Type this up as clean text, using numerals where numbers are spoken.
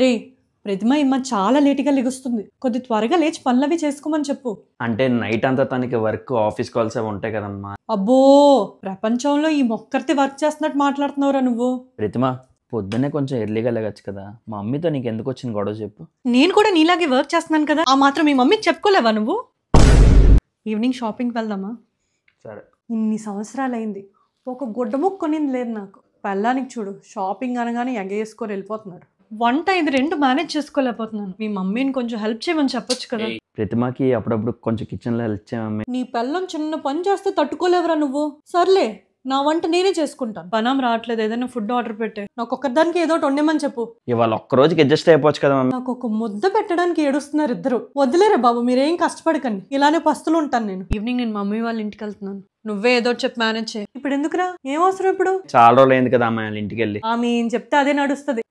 రే ప్రతిమ ఇమ్మ చాలా లేటుగా లెగుస్తుంది. కొద్ది త్వరగా లేచి పనులవి చేసుకోమని చెప్పు. అంటే నైట్ అంతా తనకి వర్క్ ఆఫీస్ కాల్స్ అవి ఉంటాయి కదమ్మా. అబ్బో ప్రపంచంలో ఈ మొక్కరితే వర్క్ చేస్తున్నట్టు మాట్లాడుతున్నావురా నువ్వు. ప్రతిమ పొద్దున్నే కొంచెం ఎర్లీగా లేగచ్చు కదా. మా మమ్మీతో నీకు ఎందుకు వచ్చిన గొడవ చెప్పు. నేను కూడా నీలాగే వర్క్ చేస్తున్నాను కదా, ఆ మాత్రం మీ మమ్మీకి చెప్పుకోలేవా నువ్వు? ఈవినింగ్ షాపింగ్కి వెళ్దామా? సరే. ఇన్ని సంవత్సరాలైంది ఒక గుడ్డ ముక్క కొనింది లేదు నాకు. పెళ్ళానికి చూడు షాపింగ్ అనగానే ఎగేసుకొని వెళ్ళిపోతున్నాడు. వంట ఇది రెండు మేనేజ్ చేసుకోలేకపోతున్నాను. మీ మమ్మీని కొంచెం హెల్ప్ చేయమని చెప్పొచ్చు కదా. ప్రతిమకి అప్పుడప్పుడు కొంచెం కిచెన్లో హెల్ప్ చేయమమ్మీ. నీ పెళ్ళం చిన్న పని చేస్తే తట్టుకోలేవురా నువ్వు. సర్లే నా వంట నేనే చేసుకుంటాను. పనం రావట్లేదు, ఏదైనా ఫుడ్ ఆర్డర్ పెట్టే. నాకు ఒక్కదానికి ఏదో వండేమని చెప్పు. ఇవాళ ఒక్క రోజుకి అడ్జస్ట్ అయిపోవచ్చు కదా మమ్మీ. నాకు ఒక ముద్ద పెట్టడానికి ఏడుస్తున్నారు ఇద్దరు. వదిలేరా బాబు, మీరేం కష్టపడకండి, ఇలానే పస్తులు ఉంటాను నేను. ఈవినింగ్ నేను మమ్మీ వాళ్ళ ఇంటికి వెళ్తున్నాను. నువ్వే ఏదో చెప్పి మేనేజ్ చేయి. ఇప్పుడు ఎందుకురా, ఏం అవసరం ఇప్పుడు? చాలా రోజులు అయింది కదా అమ్మాయి వాళ్ళ ఇంటికి వెళ్ళి. ఆమె ఏం చెప్తే అదే నడుస్తుంది.